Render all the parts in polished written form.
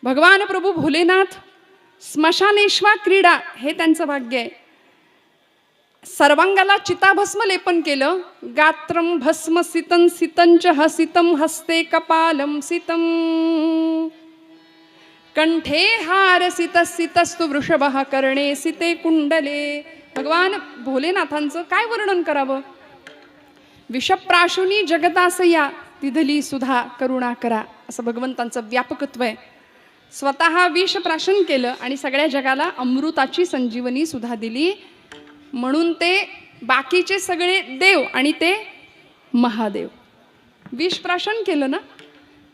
भगवान प्रभू भोलेनाथ स्मशानेश्वा क्रीडा हे त्यांचं भाग्य आहे. सर्वांगाला चिताभस्म लेपन केलं. गात्रम भस्म सितं सितंच हसितं हस्ते कपालं सितं कंठे हार सित सितस्तु वृषभः कर्णे सिते कुंडले. भगवान भोलेनाथांचं काय वर्णन करावं. विषप्राशुनी जगदासया तिधली सुधा करुणा करा असं भगवंतांचं व्यापकत्व आहे. स्वतः विष प्राशन केलं आणि सगळ्या जगाला अमृताची संजीवनी सुद्धा दिली. म्हणून ते बाकीचे सगळे देव आणि ते महादेव. विष प्राशन केलं ना,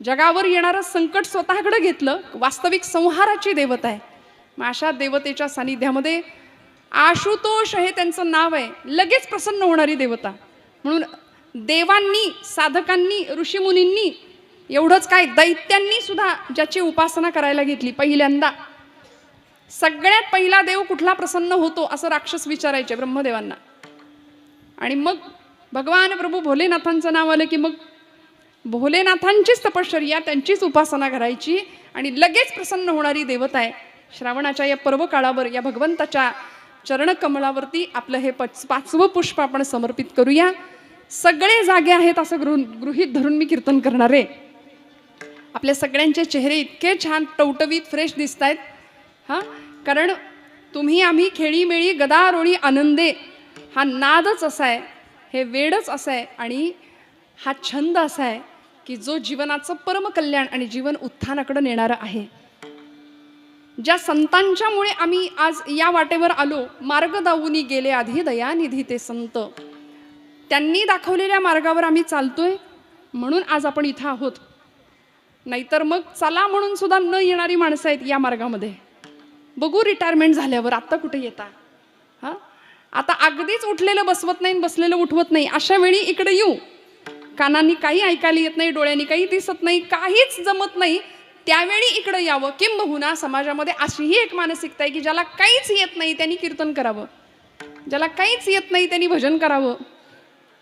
जगावर येणारं संकट स्वतःकडे घेतलं. वास्तविक संहाराची देवता आहे. मग अशा देवतेच्या सानिध्यामध्ये आशुतोष हे त्यांचं नाव आहे. लगेच प्रसन्न होणारी देवता. म्हणून देवांनी, साधकांनी, ऋषीमुनींनी, एवढंच काय दैत्यांनी सुद्धा ज्याची उपासना करायला घेतली पहिल्यांदा. सगळ्यात पहिला देव कुठला प्रसन्न होतो असं राक्षस विचारायचे ब्रह्मदेवांना. आणि मग भगवान प्रभू भोलेनाथांचं नाव आलं की मग भोलेनाथांचीच तपश्चर्या, त्यांचीच उपासना करायची आणि लगेच प्रसन्न होणारी देवता आहे. श्रावणाच्या या पर्व काळावर या भगवंताच्या चरणकमळावरती आपलं हे 5वं पुष्प आपण समर्पित करूया. सगळे जागे आहेत असं गृहीत धरून मी कीर्तन करणार आहे. आपल्या सगळ्यांचे चेहरे इतके छान टवटवीत फ्रेश दिसत आहेत. हां, कारण तुम्ही आम्ही खेळीमेळी गदारोळी आनंदे हा नादच असा आहे, हे वेडच असं आहे आणि हा छंद असा आहे की जो जीवनाचं परमकल्याण आणि जीवन उत्थानाकडे नेणारं आहे. ज्या संतांच्यामुळे आम्ही आज या वाटेवर आलो, मार्ग दावूनी गेले आधी दयानिधी ते संत, त्यांनी दाखवलेल्या मार्गावर आम्ही चालतोय म्हणून आज आपण इथं आहोत. नाहीतर मग चला म्हणून सुद्धा न येणारी माणसं आहेत या मार्गामध्ये. बघू रिटायरमेंट झाल्यावर, आत्ता कुठे येता. हां, आता अगदीच उठलेलं बसवत नाही, बसलेलं उठवत नाही, अशा वेळी इकडे येऊ. कानांनी काही ऐकायला येत नाही, डोळ्यांनी काही दिसत नाही, काहीच जमत नाही, त्यावेळी इकडे यावं. किंबहुना समाजामध्ये अशीही एक मानसिकता आहे की ज्याला काहीच येत नाही त्यांनी कीर्तन करावं, ज्याला काहीच येत नाही त्यांनी भजन करावं,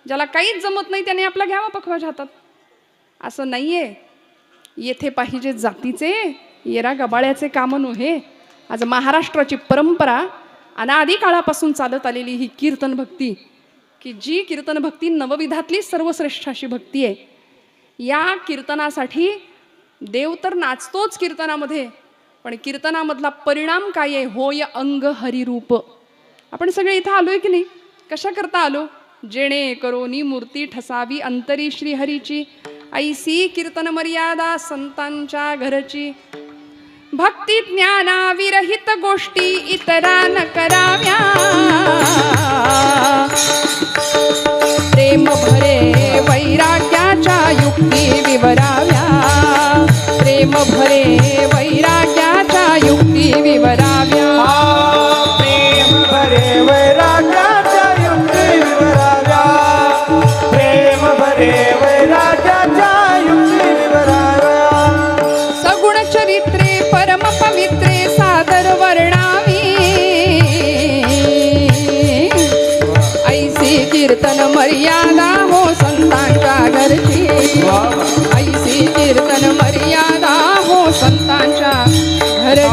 ज्याला काहीच जमत नाही त्याने आपला घ्यावा पखवाज हातात. असं नाहीये. येथे पाहिजे जातीचे येरा गबाळ्याचे काम नव्हे. आज महाराष्ट्राची परंपरा अनादी काळापासून चालत आलेली ही कीर्तन भक्ती, की जी कीर्तन भक्ती नवविधातली सर्वश्रेष्ठ अशी भक्ती आहे. या कीर्तनासाठी देव तर नाचतोच कीर्तनामध्ये, पण कीर्तनामधला परिणाम काय आहे. होय अंग हरिरूप. आपण सगळे इथं आलोय की नाही, कशा करता आलो. जेणे करोनी मूर्ती ठसावी अंतरी श्रीहरीची, ऐसी कीर्तन मर्यादा संतांच्या घरची. भक्ती ज्ञाना विरहित गोष्टी इतरा न कराव्या, प्रेम भरे वैराग्याच्या युक्ती विवराव्या, प्रेम भरे वैराग्याच्या युक्ती विवराव्या, प्रेम भरे वैराग्याच्या युक्ती विवराव्या, प्रेम भरे वैराग्याच्या युक्ती विवराव्या. सगुण चरित्रे परम पवित्रे सादर वर्णावी, ऐसी कीर्तन मर्यादा हो संतांच्या घरची, ऐसी कीर्तन मर्यादा हो संतांच्या घरची,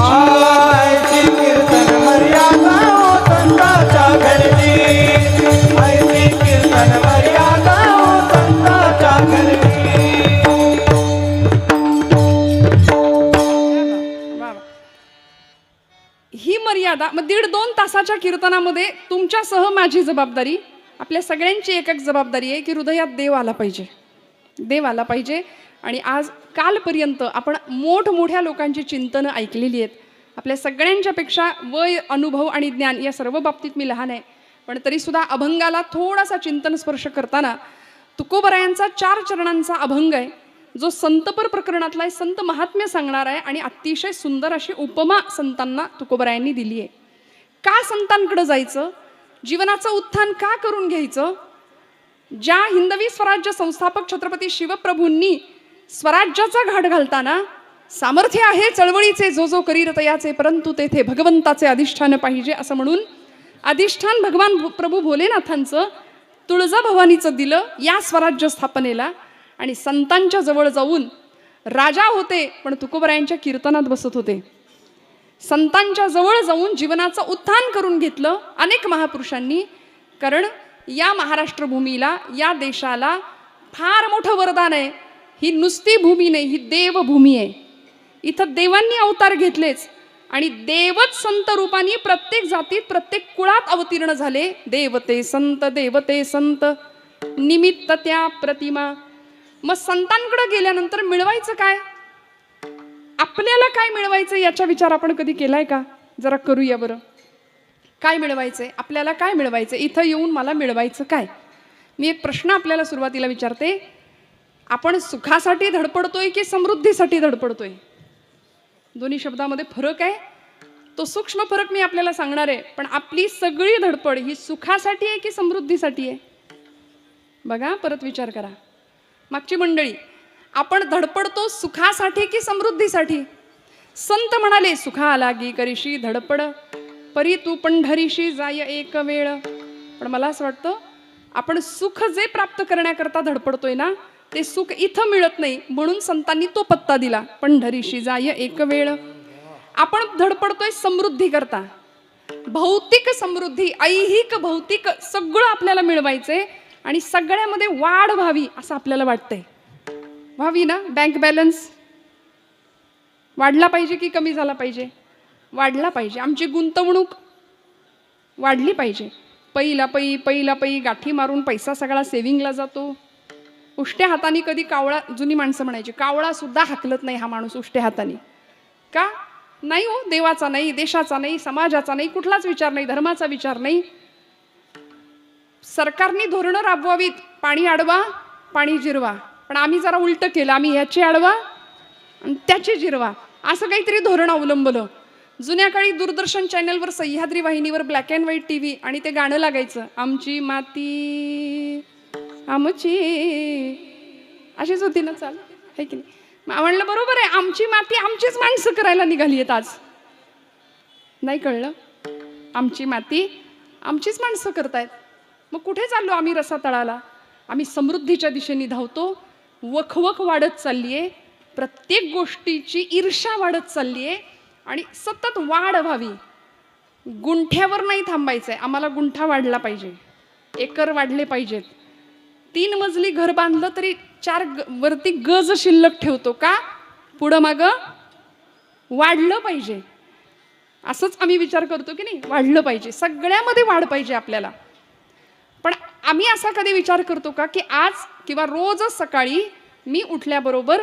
ऐसी कीर्तन मर्यादा हो संतांच्या घरची, ऐसी कीर्तन मर्यादा हो संतांच्या घरची. ही मर्यादा. मग 1.5-2 तासाच्या कीर्तनामध्ये तुमच्यासह माझी जबाबदारी, आपल्या सगळ्यांची एक जबाबदारी आहे की हृदयात देव आला पाहिजे, देव आला पाहिजे. आणि आज कालपर्यंत आपण मोठमोठ्या लोकांची चिंतनं ऐकलेली आहेत. आपल्या सगळ्यांच्यापेक्षा वय, अनुभव आणि ज्ञान या सर्व बाबतीत मी लहान आहे, पण तरीसुद्धा अभंगाला थोडासा चिंतन स्पर्श करताना तुकोबरायांचा 4 चरणांचा अभंग आहे, जो संतपर प्रकरणातला आहे. संत महात्म्य सांगणार आहे आणि अतिशय सुंदर अशी उपमा संतांना तुकोबरायांनी दिली आहे. का संतांकडे जायचं, जीवनाचं उत्थान का करून घ्यायचं. ज्या हिंदवी स्वराज्य संस्थापक छत्रपती शिवप्रभूंनी स्वराज्याचा घाट घालताना सामर्थ्य आहे चळवळीचे जो जो करीर तयाचे, परंतु तेथे भगवंताचे अधिष्ठान पाहिजे असं म्हणून अधिष्ठान भगवान प्रभू भोलेनाथांचं तुळजाभवानीचं दिलं या स्वराज्य स्थापनेला. आणि संतांच्या जवळ जाऊन राजा होते पण तुकोबरायांच्या कीर्तनात बसत होते. संतांच्या जवळ जाऊन जीवनाचं उत्थान करून घेतलं अनेक महापुरुषांनी. कारण या महाराष्ट्र भूमीला, या देशाला फार मोठं वरदान आहे. ही नुसती भूमी नाही, ही देवभूमी आहे. इथं देवांनी अवतार घेतलेच आणि देवच संत रूपाने प्रत्येक जातीत प्रत्येक कुळात अवतीर्ण झाले. देवते संत निमित्त त्या प्रतिमा. मग संतांकडे गेल्यानंतर मिळवायचं काय? आपल्याला काय मिळवायचं याचा विचार आपण कधी केलाय का? जरा करूया बरं. काय मिळवायचंय आपल्याला? काय मिळवायचंय? इथं येऊन मला मिळवायचं काय? मी एक प्रश्न आपल्याला सुरुवातीला विचारते. आपण सुखासाठी धडपडतोय की समृद्धीसाठी धडपडतोय? दोन्ही शब्दामध्ये फरक आहे. तो सूक्ष्म फरक मी आपल्याला सांगणार आहे. पण आपली सगळी धडपड ही सुखासाठी आहे की समृद्धीसाठी आहे? बघा, परत विचार करा. मागची मंडळी, आपण धडपडतो सुखासाठी की समृद्धीसाठी? संत म्हणाले, सुखा लागी करीशी धडपड, परी तू पंढरीशी जाय एक वेळ. पण मला असं वाटतं आपण सुख जे प्राप्त करण्याकरता धडपडतोय ना, ते सुख इथं मिळत नाही. म्हणून संतांनी तो पत्ता दिला, पंढरीशी जाय एक वेळ. आपण धडपडतोय समृद्धी करता, भौतिक समृद्धी, ऐहिक भौतिक सगळं आपल्याला मिळवायचंय आणि सगळ्यामध्ये वाढ व्हावी असं आपल्याला वाटतंय. व्हावी ना? बँक बॅलन्स वाढला पाहिजे की कमी झाला पाहिजे? वाढला पाहिजे. आमची गुंतवणूक वाढली पाहिजे. पहिला पै गाठी मारून पैसा सगळा सेव्हिंगला जातो. उष्ट्या हाताने कधी कावळा, जुनी माणसं म्हणायची, कावळा सुद्धा हाकलत नाही हा माणूस उष्ट्या हाताने. का नाही हो? देवाचा नाही, देशाचा नाही, समाजाचा नाही, कुठलाच विचार नाही, धर्माचा विचार नाही. सरकारने धोरणं राबवावीत, पाणी अडवा पाणी जिरवा. पण आम्ही जरा उलट केलं, आम्ही ह्याची अडवा आणि त्याची जिरवा असं काहीतरी धोरण अवलंबलं. जुन्या काळी दूरदर्शन चॅनलवर, सह्याद्री वाहिनीवर ब्लॅक अँड व्हाईट टीव्ही, आणि ते गाणं लागायचं, आमची माती आमची, अशीच होती ना चाल, आहे की नाही? म्हणलं बरोबर आहे, आमची माती आमचीच माणसं करायला निघाली आहेत आज. नाही कळलं? आमची माती आमचीच माणसं करतायत. मग कुठे चाललो आम्ही? रसातळाला. आम्ही समृद्धीच्या दिशेने धावतो. वखवख वाढत चालली आहे, प्रत्येक गोष्टीची ईर्ष्या वाढत चालली आहे आणि सतत वाढ व्हावी. गुंठ्यावर नाही थांबायचंय, आम्हाला गुंठा वाढला पाहिजे, एकर वाढले पाहिजेत. 3 मजली घर बांधलं तरी 4 वरती गज शिल्लक ठेवतो का? पुढं मागं वाढलं पाहिजे. असंच आम्ही विचार करतो की नाही? वाढलं पाहिजे, सगळ्यामध्ये वाढ पाहिजे आपल्याला. पण आम्ही असा कधी विचार करतो का की आज किंवा रोजच सकाळी मी उठल्याबरोबर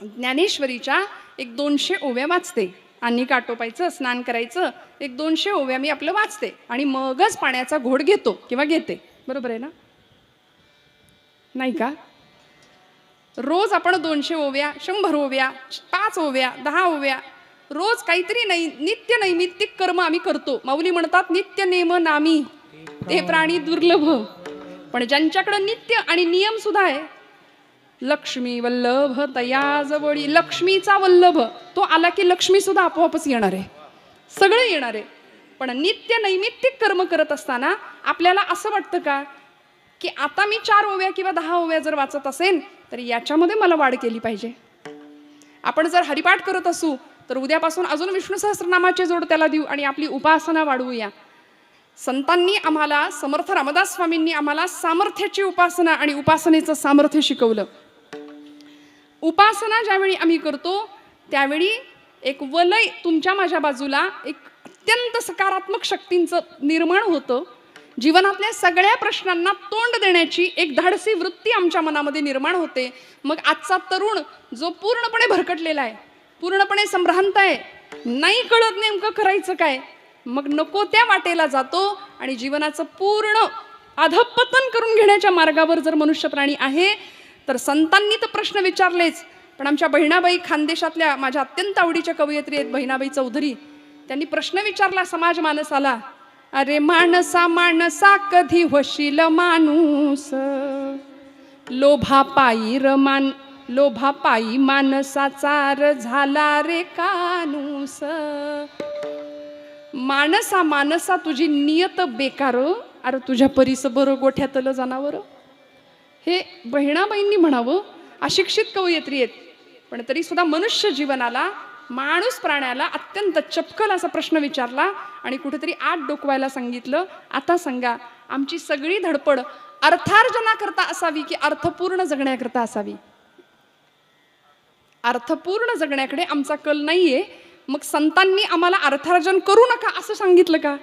ज्ञानेश्वरीच्या 100-200 ओव्या वाचते. आणि काटोपायचं, स्नान करायचं, 100-200 ओव्या मी आपलं वाचते आणि मगच पाण्याचा घोड घेतो किंवा घेते. बरोबर आहे ना? नाही का? रोज आपण 200 ओव्या, 100 ओव्या, 5 ओव्या, 10 ओव्या, रोज काहीतरी नित्य नैमित्तिक कर्म आम्ही करतो. माऊली म्हणतात, नित्य नेम नामी ते प्राणी दुर्लभ. पण ज्यांच्याकडे नित्य आणि नियम सुद्धा आहे, लक्ष्मी वल्लभ तया जवळी, लक्ष्मीचा वल्लभ, तो आला की लक्ष्मी सुद्धा आपोआपच येणार आहे, सगळं येणार आहे. पण नित्य नैमित्तिक कर्म करत असताना आपल्याला असं वाटतं का की आता मी 4 ओव्या किंवा 10 ओव्या जर वाचत असेल तर याच्यामध्ये मला वाढ केली पाहिजे. आपण जर हरिपाठ करत असू तर उद्यापासून अजून विष्णू सहस्रनामाचे जोड त्याला देऊ आणि आपली उपासना वाढवूया. संतांनी आम्हाला, समर्थ रामदास स्वामींनी आम्हाला सामर्थ्याची उपासना आणि उपासनेचं सामर्थ्य शिकवलं. उपासना ज्यावेळी आम्ही करतो त्यावेळी एक वलय तुमच्या माझ्या बाजूला, एक अत्यंत सकारात्मक शक्तींचं निर्माण होतं. जीवनातल्या सगळ्या प्रश्नांना तोंड देण्याची एक धाडसी वृत्ती आमच्या मनामध्ये निर्माण होते. मग आजचा तरुण जो पूर्णपणे भरकटलेला आहे, पूर्णपणे संभ्रांत आहे, नाही कळत नेमकं करायचं काय, मग नको त्या वाटेला जातो आणि जीवनाचं पूर्ण अधःपतन करून घेण्याच्या मार्गावर जर मनुष्य प्राणी आहे. तर संतांनी तर प्रश्न विचारलेच, पण आमच्या बहिणाबाई खानदेशातल्या माझ्या अत्यंत आवडीच्या कवयित्री आहेत बहिणाबाई चौधरी, त्यांनी प्रश्न विचारला समाज मानसाला, अरे माणसा माणसा कधी होशील माणूस, लोभापायी माणसाचार झाला रे कानूस. माणसा माणसा तुझी नियत बेकार, अरे तुझ्या परीस बरं गोठ्यातलं जनावर. हे बहिणाबाईंनी म्हणावं. अशिक्षित कवयित्री आहेत पण तरी सुद्धा मनुष्य जीवनाला, माणूस प्राण्याला अत्यंत चपकल असा प्रश्न विचारला आणि कुठेतरी आत डोकवायला सांगितलं, आता सांगा आमची सगळी धडपड अर्थार्जनाकरता असावी की अर्थपूर्ण जगण्याकरता असावी? अर्थपूर्ण जगण्याकडे आमचा कल नाहीये, मग संतांनी आम्हाला अर्थार्जन करू नका असं सांगितलं का?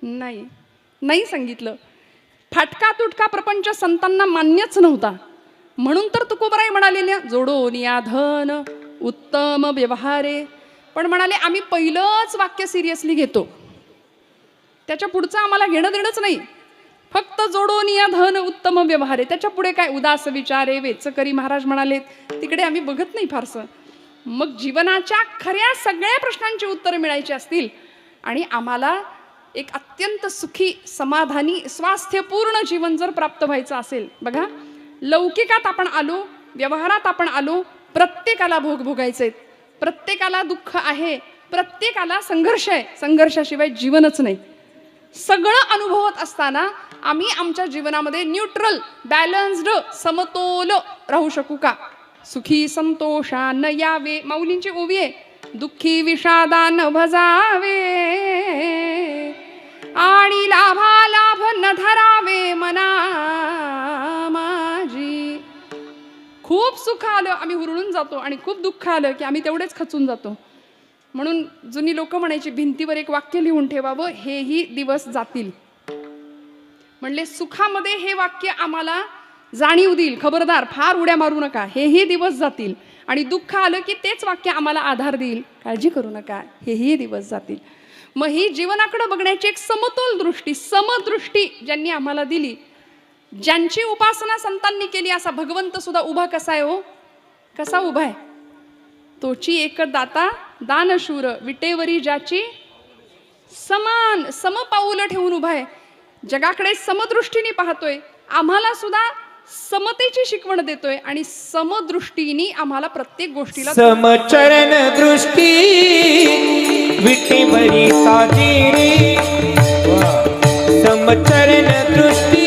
नाही सांगितलं. फाटका तुटका प्रपंच संतांना मान्यच नव्हता. म्हणून तर तुकोबराई म्हणालेल्या जोडोन या धन उत्तम व्यवहारे. पण म्हणाले आम्ही पहिलंच वाक्य सिरियसली घेतो, त्याच्या पुढचं आम्हाला घेणं देणंच नाही. फक्त जोडोन या धन उत्तम व्यवहारे, त्याच्या पुढे काय उदास विचारे वेचकरी महाराज म्हणाले तिकडे आम्ही बघत नाही फारसं. मग जीवनाच्या खऱ्या सगळ्या प्रश्नांची उत्तरं मिळायची असतील आणि आम्हाला एक अत्यंत सुखी समाधानी स्वास्थ्यपूर्ण जीवन जर प्राप्त व्हायचं असेल, बघा लौकिकात आपण आलो, व्यवहारात आपण आलो, प्रत्येकाला भोग भोगायचे, प्रत्येकाला दुःख आहे, प्रत्येकाला संघर्ष आहे, संघर्षाशिवाय जीवनच नाही. सगळं अनुभवत असताना आम्ही आमच्या जीवनामध्ये न्यूट्रल, बॅलन्स्ड, समतोल राहू शकू का? सुखी संतोषान यावे, माऊलींची ओवी आहे, दुःखी विषादान भजावे आणि लाभा लाभ न धरावे मना माझी. खूप सुख आलं आम्ही हुरळून जातो आणि खूप दुःख आलं की आम्ही तेवढेच खचून जातो. म्हणून जुनी लोक म्हणायची भिंतीवर एक वाक्य लिहून ठेवावं, हेही दिवस जातील. म्हणले सुखामध्ये हे वाक्य आम्हाला जाणीव देईल, खबरदार फार उड्या मारू नका, हेही दिवस जातील. आणि दुःख आलं की तेच वाक्य आम्हाला आधार देईल, काळजी करू नका, हेही दिवस जातील. मग ही जीवनाकडे बघण्याची एक समतोल दृष्टी, समदृष्टी ज्यांनी आम्हाला दिली, ज्यांची उपासना संतांनी केली, असा भगवंत सुद्धा उभा कसा आहे हो? कसा उभा आहे? तोची एक दाता दानशूर विटेवरी ज्याची समान समपाऊल ठेवून उभा आहे. जगाकडे समदृष्टीने पाहतोय, आम्हाला सुद्धा समतेची शिकवण देतोय आणि समदृष्टीने आम्हाला प्रत्येक गोष्टीला समचरण दृष्टी विटेवरी साजिरी. समचरण दृष्टी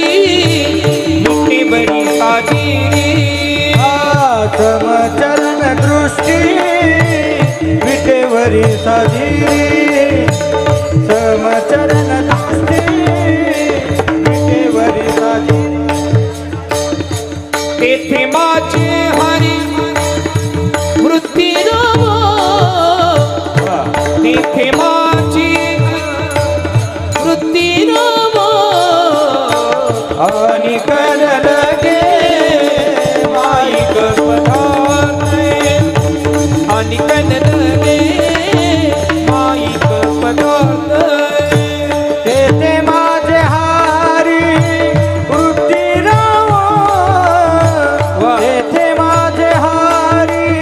विटेवरी साजिरी. समचरण दृष्टी विटेवरी साजिरी. समचरण दृष्टी विटेवरी साजिरी. तेथे माझे हरी वृत्ती रवो, तेथे माझी वृत्ती रवो आणि कल लगे माईक पदार्थ आणि कल लगे माईक पदार्थ. तेथे माझे हारी वृत्ती रवो, तेथे माझे हारी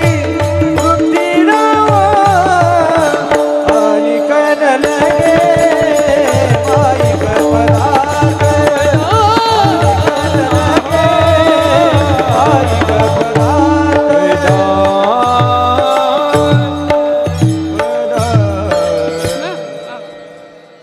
वृत्ती रवो आणि कल लगे माईक पदार्थ.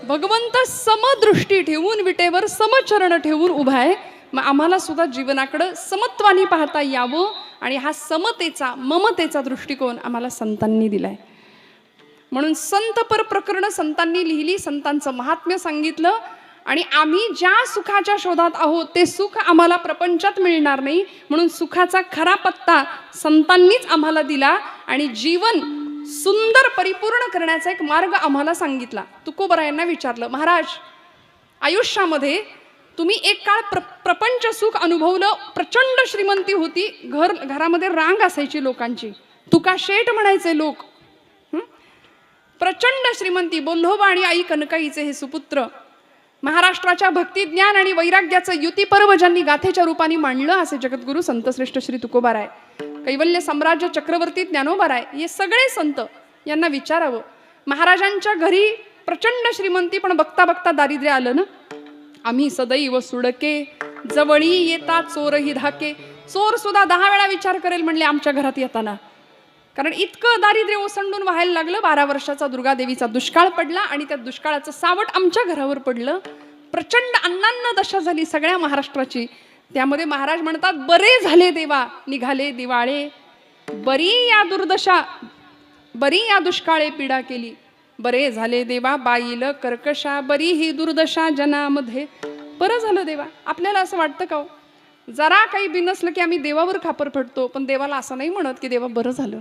भगवंत समदृष्टी ठेवून विटेवर समचरण ठेवून उभा आहे. मग आम्हाला सुद्धा जीवनाकडे समत्वानी पाहता यावं आणि हा समतेचा ममतेचा दृष्टिकोन आम्हाला संतांनी दिलाय. म्हणून संतपर प्रकरण संतांनी लिहिली, संतांचं महात्म्य सांगितलं आणि आम्ही ज्या सुखाच्या शोधात आहोत ते सुख आम्हाला प्रपंचात मिळणार नाही. म्हणून सुखाचा खरा पत्ता संतांनीच आम्हाला दिला आणि जीवन सुंदर परिपूर्ण करण्याचा एक मार्ग आम्हाला सांगितला. तुकोबरायांना विचारलं, महाराज आयुष्यामध्ये तुम्ही एक काळ प्रपंच सुख अनुभवलं, प्रचंड श्रीमंती होती, घरामध्ये रांग असायची लोकांची, तुका शेठ म्हणायचे लोक, प्रचंड श्रीमंती, बोल्होबा आणि आई कनकाईचे हे सुपुत्र, महाराष्ट्राच्या भक्ती ज्ञान आणि वैराग्याचं युती पर्व ज्यांनी गाथेच्या रूपाने मांडलं असे जगद्गुरु संतश्रेष्ठ श्री तुकोबाराय, कैवल्य साम्राज्य चक्रवर्ती ज्ञानोबाराय, हे सगळे संत यांना विचारावं, महाराजांच्या घरी प्रचंड श्रीमंती पण बघता बघता दारिद्र्य आलं ना. आम्ही सदैव सुडके जवळी येता चोरही धाके. चोर सुद्धा 10 वेळा विचार करेल म्हणले आमच्या घरात येताना, कारण इतकं दारिद्र्य ओसंडून व्हायला लागलं. 12 वर्षाचा दुर्गादेवीचा दुष्काळ पडला आणि त्या दुष्काळाचं सावट आमच्या घरावर पडलं. प्रचंड अन्नान्न दशा झाली सगळ्या महाराष्ट्राची. त्यामध्ये महाराज म्हणतात, बरे झाले देवा निघाले दिवाळे, बरी या दुर्दशा, बरी या दुष्काळे पीडा केली. बरे झाले देवा बाईल कर्कशा, बरी ही दुर्दशा जनामध्ये. बरं झालं देवा. आपल्याला असं वाटतं का हो? जरा काही बिनसलं की आम्ही देवावर खापर फटतो, पण देवाला असं नाही म्हणत की देवा बरं झालं,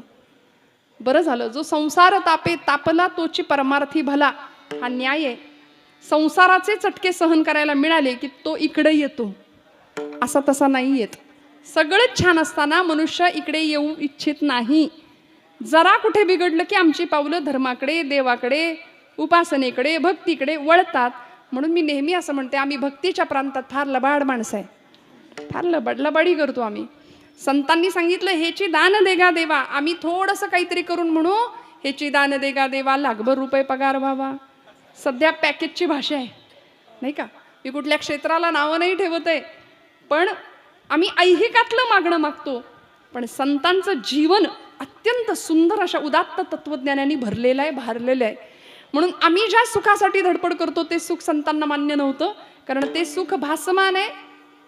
बरं झालं. जो संसार तापे तापला तोची परमार्थी भला, हा न्याय आहे. संसाराचे चटके सहन करायला मिळाले की तो इकडे येतो, असा तसा नाही येत. सगळंच छान असताना मनुष्य इकडे येऊ इच्छित नाही. जरा कुठे बिघडलं की आमची पावलं धर्माकडे, देवाकडे, उपासनेकडे, भक्तीकडे वळतात. म्हणून मी नेहमी असं म्हणते, आम्ही भक्तीच्या प्रांतात फार लबाड माणसं आहे, फार लबाडी करतो आम्ही. संतांनी सांगितलं हेची दान देगा देवा. आम्ही थोडंसं काहीतरी करून म्हणू हेची दान देगा देवा, लाखभर रुपये पगार व्हावा. सध्या पॅकेजची भाषा आहे नाही का. मी कुठल्या क्षेत्राला नावं नाही ठेवत आहे, पण आम्ही ऐहिकातलं मागणं मागतो. पण संतांचं जीवन अत्यंत सुंदर अशा उदात्त तत्वज्ञानाने भरलेलं आहे, भारलेलं आहे. म्हणून आम्ही ज्या सुखासाठी धडपड करतो ते सुख संतांना मान्य नव्हतं, कारण ते सुख भासमान आहे,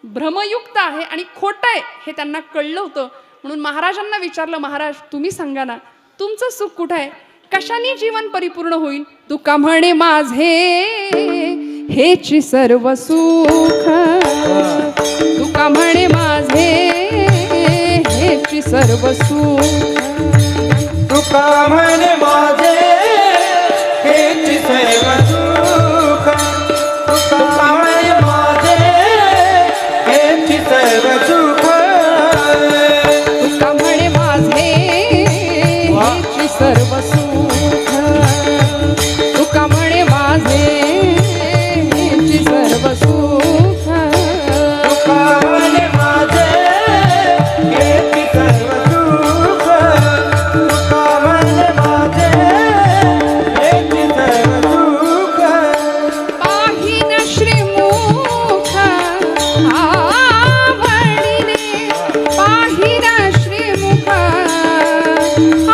भ्रमयुक्त आहे आणि खोटं आहे हे त्यांना कळलं होतं. म्हणून महाराजांना विचारलं, महाराज तुम्ही सांगा ना, तुमचं सुख कुठं आहे, कशाने जीवन परिपूर्ण होईल. तुका म्हणे माझे हेची सर्व सुख, तुका म्हणे माझे हेची सर्व सुख, तुका म्हणे माझे हेची सर्व सुख, तुका म्हणे माझे हेची सर्व सुख, तुका म्हणे माझे हेची सर्व सुख, तुका म्हणे माझे हेची सर्व सुख, तुका म्हणे माझे हेची सर्व सुख, तुका म्हणे माझे हेची सर्व सुख. पाहिन श्रीमुख आवडीने, पाहिन श्रीमुख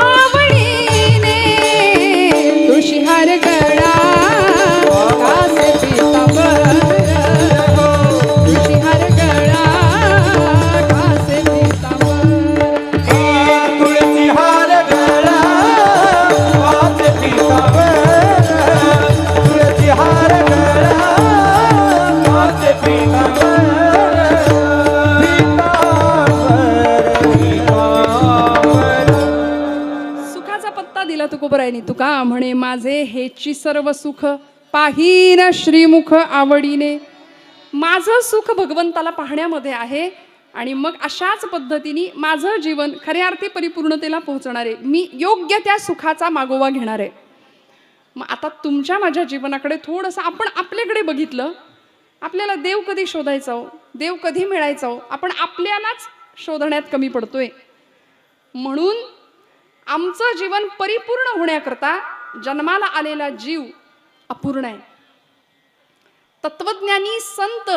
आवडीने, तुळशीहार गळा कासे पीतांबर, तुळशीहार गळा कासे पीतांबर. तुळशी हार गळा वाचे पीतांबर, तुळशी हार गळा वाचे पीतांबर, पीतांबर. सुखाचा पत्ता दिला तुकोबरायांनी. तुका म्हणे माझे हेची सर्व सुख, पाहिन श्रीमुख आवडीने. माझं सुख भगवंताला पाहण्यामध्ये आहे आणि मग अशाच पद्धतीने माझं जीवन खऱ्या अर्थी परिपूर्णतेला पोहोचणार आहे. मी योग्य त्या सुखाचा मागोवा घेणार आहे. मग आता तुमच्या माझ्या जीवनाकडे थोडंसं आपण आपल्याकडे बघितलं, आपल्याला देव कधी शोधायचा हो, देव कधी मिळायचा हो, आपण आपल्यालाच शोधण्यात कमी पडतोय. म्हणून आमचं जीवन परिपूर्ण होण्याकरता जन्माला आलेला जीव अपूर्ण आहे. तत्वज्ञानी संत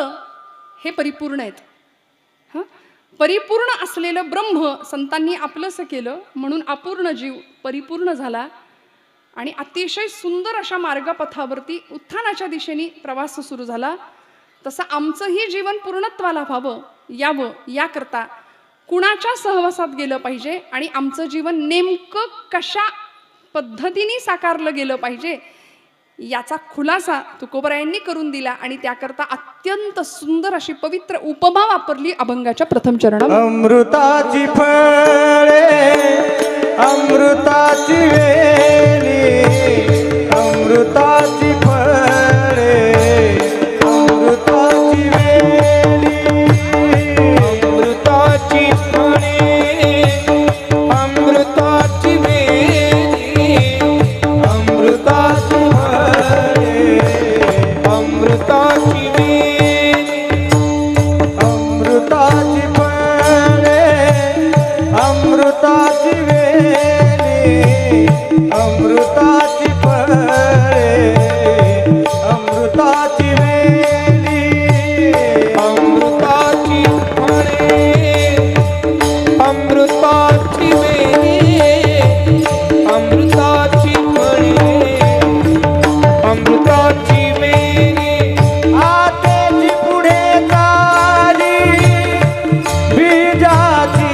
हे परिपूर्ण आहेत. हं, परिपूर्ण असलेलं ब्रह्म संतांनी आपलंसं केलं, म्हणून अपूर्ण जीव परिपूर्ण झाला आणि अतिशय सुंदर अशा मार्गपथावरती उत्थानाच्या दिशेने प्रवास सुरू झाला. तसं आमचंही जीवन पूर्णत्वाला व्हावं, यावं, याकरता कुणाच्या सहवासात गेलं पाहिजे आणि आमचं जीवन नेमकं कशा पद्धतीने साकारलं गेलं पाहिजे याचा खुलासा तुकोबरायांनी करून दिला आणि त्याकरता अत्यंत सुंदर अशी पवित्र उपमा वापरली अभंगाच्या प्रथम चरणात. अमृताची फळे अमृताची वेली, अमृताची फळे अमृताची वेली, अमृताची फळे अमृताची वेली, अमृताची फळे अमृताची वेली, अमृताची फळे अमृताची वेली, अमृताची फळे अमृताची वेली, अमृताची फळे अमृताची वेली, अमृताची फळे अमृताची वेली. आतेची पुढे चाली बीजाची,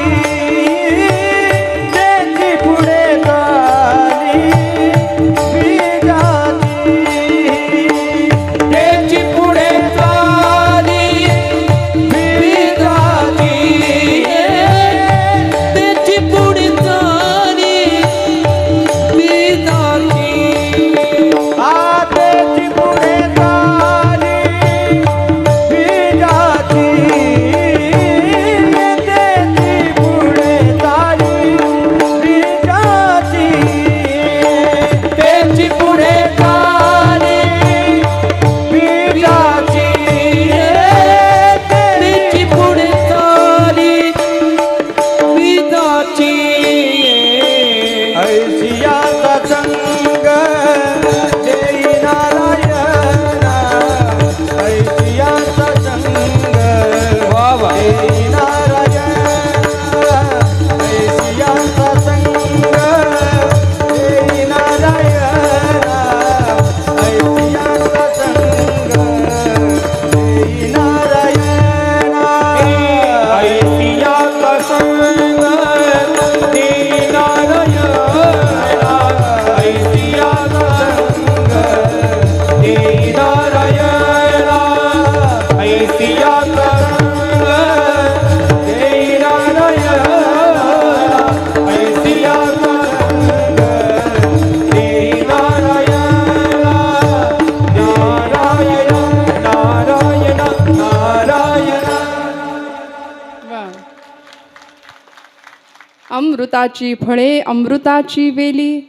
अमृताची फळे अमृताची वेली.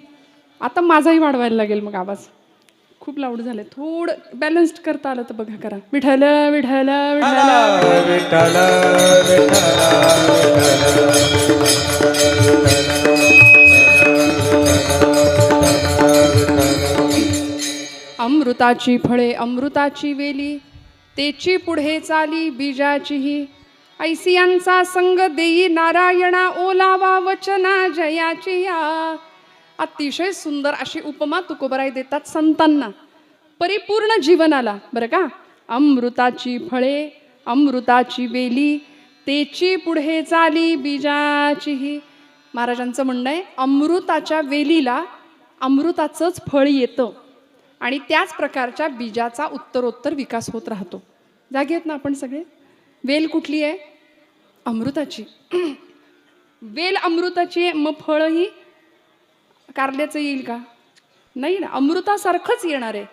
आता माझाही वाढवायला लागेल मग आवाज. खूप लाऊड झाले. थोडं बॅलन्स्ड करता आलं तर बघा करा. विठ्ठल विठ्ठल विठ्ठल विठ्ठल अमृताची फळे अमृताची वेली, तेची पुढे चाली बीजाचीही. ऐसियांचा संग देई नारायणा, ओलावा वचना जयाची या. अतिशय सुंदर अशी उपमा तुकोबराय देतात संतांना, परिपूर्ण जीवनाला. बरं का, अमृताची फळे अमृताची वेली, तेची पुढे चाली बीजाचीही. महाराजांचं म्हणणं आहे, अमृताच्या वेलीला अमृताचंच फळ येतं आणि त्याच प्रकारच्या बीजाचा उत्तरोत्तर विकास होत राहतो. जागे आहेत ना आपण सगळे? वेल कुठली आहे? अमृताची. वेल अमृताची आहे, मग फळही कारल्याचं येईल का? नाही ना, अमृतासारखंच येणार आहे.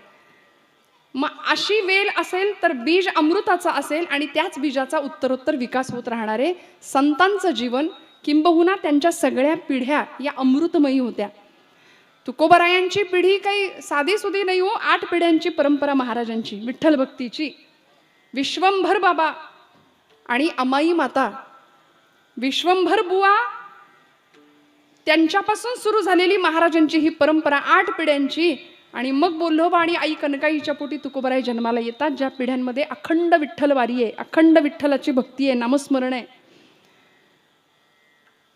मग अशी वेल असेल तर बीज अमृताचं असेल आणि त्याच बीजाचा उत्तरोत्तर विकास होत राहणार आहे. संतांचं जीवन किंबहुना त्यांच्या सगळ्या पिढ्या या अमृतमयी होत्या. तुकोबरायांची पिढी काही साधी सुधी नाही हो. 8 पिढ्यांची परंपरा महाराजांची विठ्ठल भक्तीची. विश्वंभर बाबा आणि अमाई माता, विश्वंभर बुवा, त्यांच्यापासून सुरू झालेली महाराजांची ही परंपरा 8 पिढ्यांची. आणि मग बोल्होबा आणि आई कनकाईच्या पोटी तुकोबराय जन्माला येतात, ज्या पिढ्यांमध्ये अखंड विठ्ठल वारी आहे, अखंड विठ्ठलाची भक्ती आहे, नामस्मरण आहे.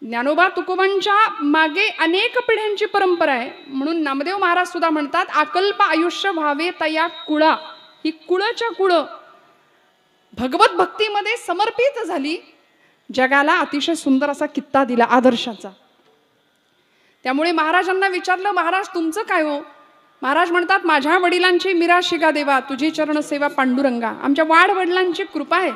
ज्ञानोबा तुकोबांच्या मागे अनेक पिढ्यांची परंपरा आहे. म्हणून नामदेव महाराज सुद्धा म्हणतात, आकल्प आयुष्य व्हावे तया कुळा. ही कुळच्या कुळ भगवत भक्तीमध्ये समर्पित झाली. जगाला अतिशय सुंदर असा कित्ता दिला आदर्शाचा. त्यामुळे महाराजांना विचारलं, महाराज तुमचं काय हो? महाराज म्हणतात, माझ्या वडिलांची मीरा शिगा देवा, तुझी चरण सेवा पांडुरंगा. आमच्या वाडवडिलांची कृपा आहे.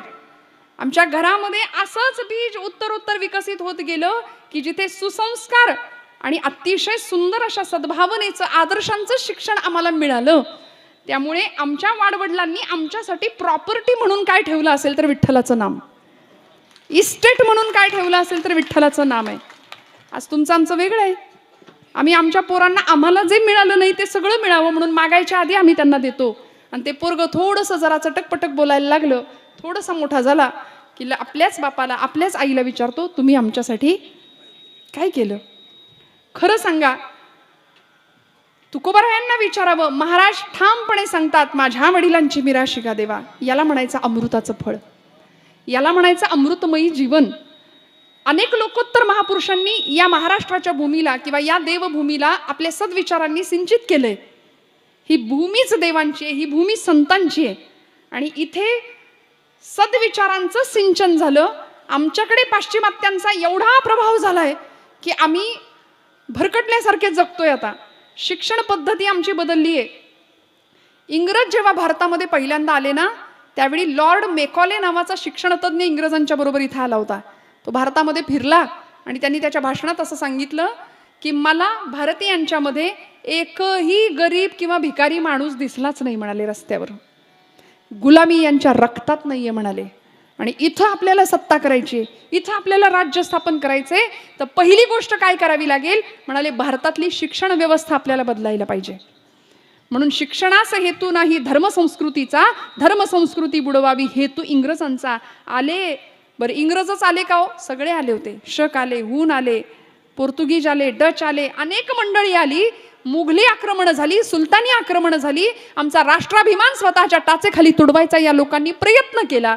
आमच्या घरामध्ये असंच बीज उत्तरोत्तर विकसित होत गेलं की जिथे सुसंस्कार आणि अतिशय सुंदर अशा सद्भावनेचं आदर्शांचं शिक्षण आम्हाला मिळालं. त्यामुळे आमच्या वाडवडिलांनी आमच्यासाठी प्रॉपर्टी म्हणून काय ठेवलं असेल तर विठ्ठलाचं नाम, इस्टेट म्हणून काय ठेवलं असेल तर विठ्ठलाचं नाम आहे. आज तुमचं आमचं वेगळं आहे. आम्ही आमच्या पोरांना आम्हाला जे मिळालं नाही ते सगळं मिळावं म्हणून मागायच्या आधी आम्ही त्यांना देतो. आणि ते पोरगं थोडंसं जरा चटकपटक बोलायला लागलं, थोडासा मोठा झाला की आपल्याच बापाला आपल्याच आईला विचारतो, तुम्ही आमच्यासाठी काय केलं? खरं सांगा. तुकोबरायांना विचारावं, महाराज ठामपणे सांगतात, माझ्या वडिलांची मीरा शिगा देवा. याला म्हणायचं अमृताचं फळ, याला म्हणायचं अमृतमयी जीवन. अनेक लोकोत्तर महापुरुषांनी या महाराष्ट्राच्या भूमीला किंवा या देवभूमीला आपल्या सद्विचारांनी सिंचित केलंय. ही भूमीच देवांची आहे, ही भूमी संतांची आहे. आणि इथे सद्विचारांचं सिंचन झालं. आमच्याकडे पाश्चिमात्यांचा एवढा प्रभाव झालाय की आम्ही भरकटल्यासारखे जगतोय. आता शिक्षण पद्धती आमची बदलली आहे. इंग्रज जेव्हा भारतामध्ये पहिल्यांदा आले ना, त्यावेळी लॉर्ड मेकॉले नावाचा शिक्षणतज्ञ इंग्रजांच्या बरोबर इथे आला होता. तो भारतामध्ये फिरला आणि त्यांनी त्याच्या भाषणात असं सांगितलं की मला भारतीयांच्यामध्ये एकही गरीब किंवा भिकारी माणूस दिसलाच नाही म्हणाले रस्त्यावर. गुलामी यांच्या रक्तात नाहीये म्हणाले. आणि इथं आपल्याला सत्ता करायची, इथं आपल्याला राज्य स्थापन करायचंय, तर पहिली गोष्ट काय करावी लागेल म्हणाले, भारतातली शिक्षण व्यवस्था आपल्याला बदलायला पाहिजे. म्हणून शिक्षणाचा हेतू नाही धर्मसंस्कृतीचा, धर्मसंस्कृती बुडवावी हेतू इंग्रजांचा. आले बरं, इंग्रजच आले का हो? सगळे आले होते. शक आले, हून आले, पोर्तुगीज आले, डच आले, अनेक मंडळी आली. मुघली आक्रमण झाली, सुलतानी आक्रमण झाली. आमचा राष्ट्राभिमान स्वतःच्या टाचेखाली तुडवायचा या लोकांनी प्रयत्न केला.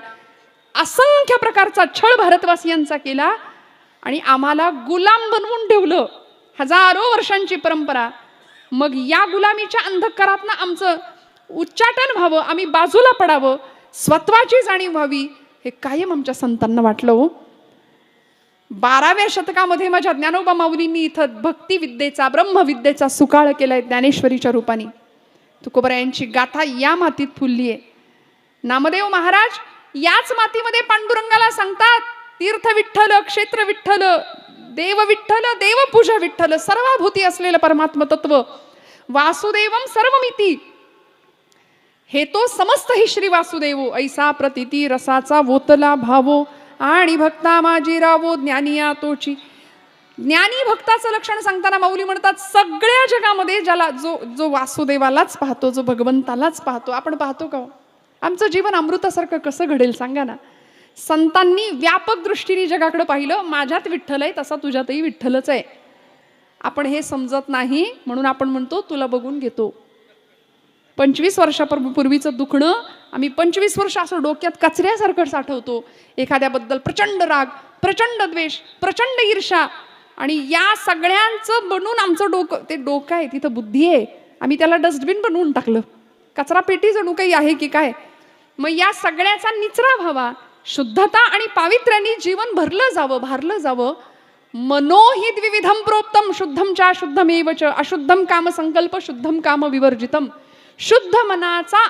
असंख्य प्रकारचा छळ भारतवासियांचा केला आणि आम्हाला गुलाम बनवून ठेवलं. हजारो वर्षांची परंपरा. मग या गुलामीच्या अंधकारातनं आमचं उच्चाटन व्हावं, आम्ही बाजूला पडावं, स्वत्वाची जाणीव व्हावी, हे कायम आमच्या संतांना वाटलं हो. 12व्या शतकामध्ये माझ्या ज्ञानोबा माऊलींनी इथं भक्तिविद्येचा, ब्रह्मविद्येचा सुकाळ केलाय ज्ञानेश्वरीच्या रूपाने. तुकोबरायांची गाथा या मातीत फुलली आहे. नामदेव महाराज याच मातीमध्ये पांडुरंगाला सांगतात, तीर्थ विठ्ठल, क्षेत्र विठ्ठल, देव विठ्ठल, देवपूजा विठ्ठल, सर्वभूती असलेलं परमात्म तत्व, वासुदेवम सर्वमिती, हे तो समस्त हि श्री वासुदेवो, ऐसा प्रतिती रसाचा वोतला भावो, आणि भक्ता माझी रावो ज्ञानिया तोची. ज्ञानी भक्ताचं लक्षण सांगताना माऊली म्हणतात, सगळ्या जगामध्ये ज्याला जो जो वासुदेवालाच पाहतो, जो भगवंतालाच पाहतो, आपण पाहतो का? आमचं जीवन अमृतासारखं कसं घडेल सांगा ना. संतांनी व्यापक दृष्टीने जगाकडे पाहिलं, माझ्यात विठ्ठल आहे तसा तुझ्यातही विठ्ठलच आहे. आपण हे समजत नाही म्हणून आपण म्हणतो तुला बघून घेतो. 25 वर्षापूर्वीचं दुखणं आम्ही 25 वर्ष असं डोक्यात कचऱ्यासारखं साठवतो. एखाद्याबद्दल प्रचंड राग, प्रचंड द्वेष, प्रचंड ईर्ष्या, आणि या सगळ्यांचं बनून आमचं डोकं, ते डोकं आहे तिथं बुद्धी आहे, आम्ही त्याला डस्टबिन बनवून टाकलं. कचरा पेटी जणू काही आहे की काय. मग या सगळ्याचा निचरा व्हावा, शुद्धता आणि पावित्र्याने जीवन भरलं जावं, भारलं जावं. मनोहि द्विविधम प्रोक्तम, शुद्धम च अशुद्धमेव च, अशुद्धम काम संकल्प, शुद्धम काम विवर्जितम. शुद्ध मनाचा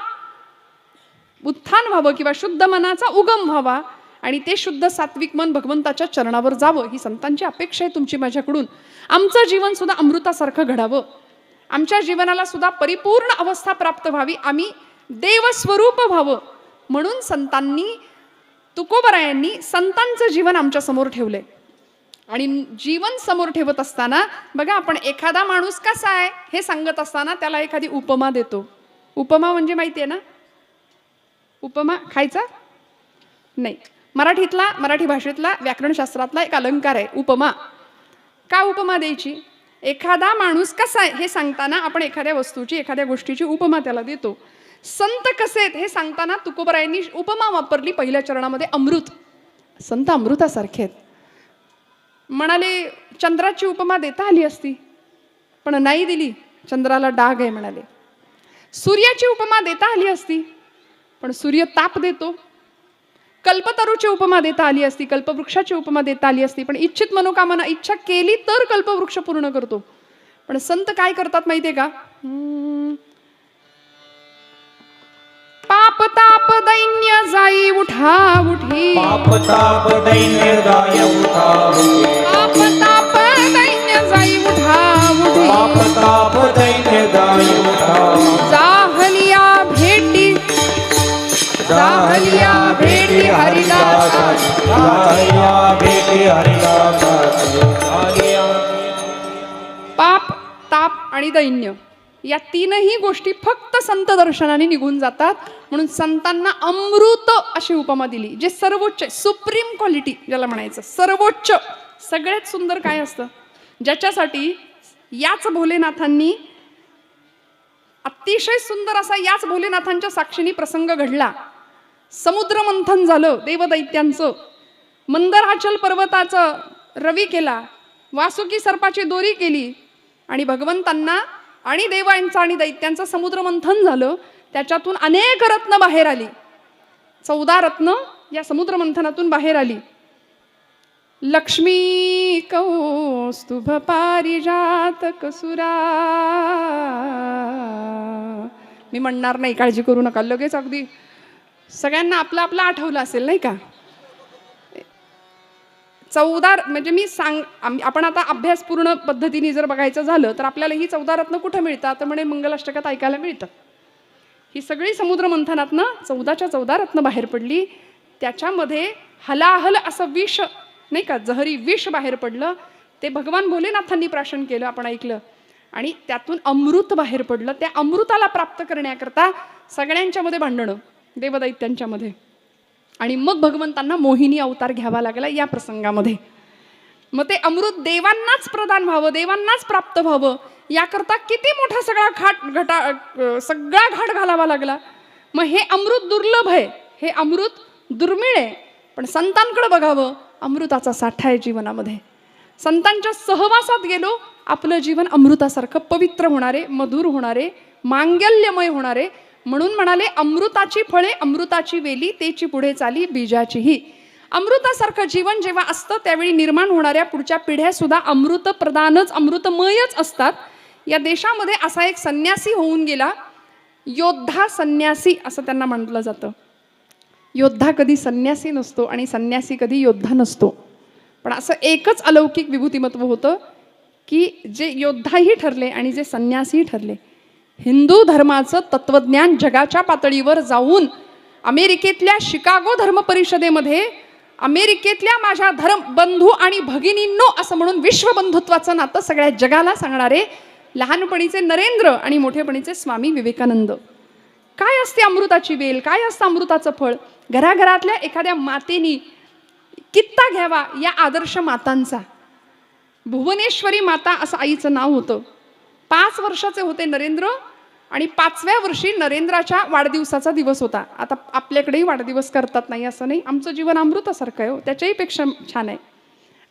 उत्थान व्हावं किंवा शुद्ध मनाचा उगम व्हावा, आणि ते शुद्ध सात्विक मन भगवंताच्या चरणावर जावं, ही संतांची अपेक्षा आहे तुमची माझ्याकडून. आमचं जीवन सुद्धा अमृतासारखं घडावं, आमच्या जीवनाला सुद्धा परिपूर्ण अवस्था प्राप्त व्हावी, आम्ही देवस्वरूप व्हावं, म्हणून संतांनी, तुकोबरायांनी संतांचं जीवन आमच्या समोर ठेवलंय. आणि जीवन समोर ठेवत असताना बघा, आपण एखादा माणूस कसा आहे हे सांगत असताना त्याला एखादी उपमा देतो. उपमा म्हणजे माहिती आहे ना, उपमा खायचा नाही. मराठी भाषेतला व्याकरणशास्त्रातला एक अलंकार आहे उपमा. का उपमा द्यायची? एखादा माणूस कसा आहे हे सांगताना आपण एखाद्या वस्तूची, एखाद्या गोष्टीची उपमा त्याला देतो. संत कसे आहेत हे सांगताना तुकोबरायांनी उपमा वापरली पहिल्या चरणामध्ये, अमृत. संत अमृतासारखे आहेत. म्हणाले चंद्राची उपमा देता आली असती, पण नाही दिली, चंद्राला डाग आहे म्हणाले. सूर्याची उपमा देता आली असती, पण सूर्य ताप देतो. कल्पतरूची उपमा देता आली असती, कल्पवृक्षाची उपमा देता आली असती, पण इच्छित मनोकामना इच्छा केली तर कल्पवृक्ष पूर्ण करतो. पण संत काय करतात माहितीये का? पाप ताप दैन्य जाई उठा उठी, पाप ताप दैन्य जाई उठा उठी, पाप ताप दैन्य जाई उठा उठी, पाप ताप दैन्य जाई उठा, जाहलिया भेटी, जाहलिया भेटी हरिदासाची, जाहलिया भेटी हरिदासाची. पाप, ताप आणि दैन्य या तीनही गोष्टी फक्त संत दर्शनाने निघून जातात. म्हणून संतांना अमृत अशी उपमा दिली, जे सर्वोच्च, सुप्रीम क्वालिटी ज्याला म्हणायचं, सर्वोच्च, सगळ्यात सुंदर काय असतं, ज्याच्यासाठी याच भोलेनाथांनी, अतिशय सुंदर असा याच भोलेनाथांच्या साक्षीने प्रसंग घडला. समुद्र मंथन झालं देवदैत्यांचं, मंदराचल पर्वताचं रवी केला, वासुकी सर्पाची दोरी केली, आणि भगवंतांना आणि देवांचं आणि दैत्यांचं समुद्र मंथन झालं. त्याच्यातून अनेक रत्न बाहेर आली, 14 रत्न या समुद्र मंथनातून बाहेर आली. लक्ष्मी कौस्तुभ पारिजात कसुरा, मी म्हणणार नाही, काळजी करू नका, लगेच अगदी सगळ्यांना आपलं आपलं आठवलं असेल नाही का. 14 म्हणजे मी आपण आता अभ्यास पूर्ण पद्धतीने जर बघायचं झालं तर आपल्याला ही 14 रत्न कुठं मिळतात, तर म्हणे मंगलाष्टकात ऐकायला मिळतं. ही सगळी समुद्र मंथनातनं 14च्या 14 रत्न बाहेर पडली. त्याच्यामध्ये हलाहल असं विष नाही का, जहरी विष बाहेर पडलं. ते भगवान भोलेनाथांनी प्राशन केलं, आपण ऐकलं, आणि त्यातून अमृत बाहेर पडलं. त्या अमृताला प्राप्त करण्याकरता सगळ्यांच्या मध्ये भांडणं, देवदैत्यांच्या मध्ये, आणि मग भगवंतांना मोहिनी अवतार घ्यावा लागला या प्रसंगामध्ये. मग ते अमृत देवांनाच प्रदान व्हावं, देवांनाच प्राप्त व्हावं, याकरता किती मोठा सगळा घाट घालावा लागला. मग हे अमृत दुर्लभ आहे, हे अमृत दुर्मिळ आहे, पण संतांकडे बघावं, अमृताचा साठा आहे जीवनामध्ये. संतांच्या सहवासात गेलो, आपलं जीवन अमृतासारखं पवित्र होणारे, मधुर होणारे, मांगल्यमय होणारे. म्हणून म्हणाले, अमृताची फळे, अमृताची वेली, तेची पुढे चाली बीजाचीही. अमृतासारखं जीवन जेव्हा असतं त्यावेळी निर्माण होणाऱ्या पुढच्या पिढ्या सुद्धा अमृत प्रदानच, अमृतमयच असतात. या देशामध्ये असा एक संन्यासी होऊन गेला, योद्धा संन्यासी असं त्यांना म्हटलं जातं. योद्धा कधी संन्यासी नसतो आणि संन्यासी कधी योद्धा नसतो, पण असं एकच अलौकिक विभूतिमत्व होतं की जे योद्धाही ठरले आणि जे संन्यासीही ठरले. हिंदू धर्माचं तत्वज्ञान जगाच्या पातळीवर जाऊन अमेरिकेतल्या शिकागो धर्म परिषदेमध्ये अमेरिकेतल्या माझ्या बंधू आणि भगिनींनो असं म्हणून विश्वबंधुत्वाचं नातं सगळ्या जगाला सांगणारे लहानपणीचे नरेंद्र आणि मोठेपणीचे स्वामी विवेकानंद. काय असते अमृताची वेल, काय असतं अमृताचं फळ? घराघरातल्या एखाद्या मातेनी कित्ता घ्यावा या आदर्श मातांचा. भुवनेश्वरी माता असं आईचं नाव होतं. 5 वर्षाचे होते नरेंद्र आणि 5व्या वर्षी नरेंद्राच्या वाढदिवसाचा दिवस होता. आता आपल्याकडेही वाढदिवस करतात, नाही असं नाही, आमचं जीवन अमृतासारखं आहे हो, त्याच्याही पेक्षा छान आहे.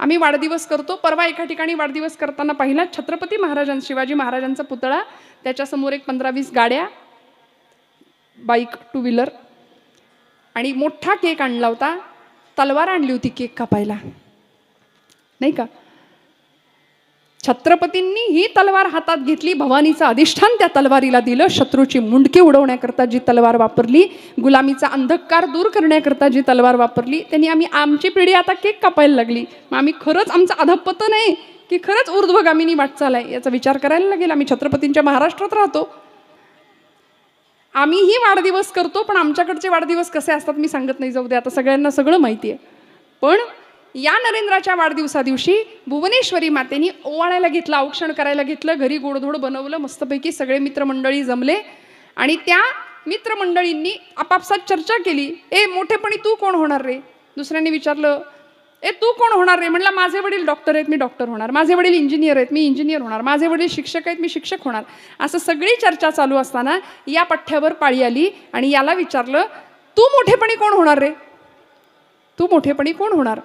आम्ही वाढदिवस करतो. परवा एका ठिकाणी वाढदिवस करताना पाहिला छत्रपती शिवाजी महाराजांचा पुतळा, त्याच्यासमोर एक 15-20 गाड्या, बाईक, 2 व्हीलर आणि मोठा केक आणला होता. तलवार आणली होती केक कापायला, नाही का? छत्रपतींनी ही तलवार हातात घेतली, भवानीचं अधिष्ठान त्या तलवारीला दिलं. शत्रूची मुंडकी उडवण्याकरता जी तलवार वापरली, गुलामीचा अंधकार दूर करण्याकरता जी तलवार वापरली, त्यांनी आमची पिढी आता केक कापायला लागली. मग आम्ही खरंच आमचं अधपतन आहे की खरंच ऊर्ध्वगामिनी वाटचाल आहे याचा विचार करायला लागेल. आम्ही छत्रपतींच्या महाराष्ट्रात राहतो, आम्हीही वाढदिवस करतो, पण आमच्याकडचे वाढदिवस कसे असतात मी सांगत नाही, जाऊ दे, आता सगळ्यांना सगळं माहिती आहे. पण या नरेंद्राच्या वाढदिवसा दिवशी भुवनेश्वरी मातेनी ओवाळायला घेतलं, औक्षण करायला घेतलं, घरी गोडधोड बनवलं, मस्तपैकी सगळे मित्रमंडळी जमले आणि त्या मित्रमंडळींनी आपापसात चर्चा केली. ए मोठेपणी तू कोण होणार रे? दुसऱ्यांनी विचारलं, ए तू कोण होणार रे? म्हणलं माझे वडील डॉक्टर आहेत, मी डॉक्टर होणार. माझे वडील इंजिनियर आहेत, मी इंजिनियर होणार. माझे वडील शिक्षक आहेत, मी शिक्षक होणार. असं सगळी चर्चा चालू असताना या पठ्ठ्यावर पाळी आली आणि याला विचारलं, तू मोठेपणी कोण होणार रे? तू मोठेपणी कोण होणार?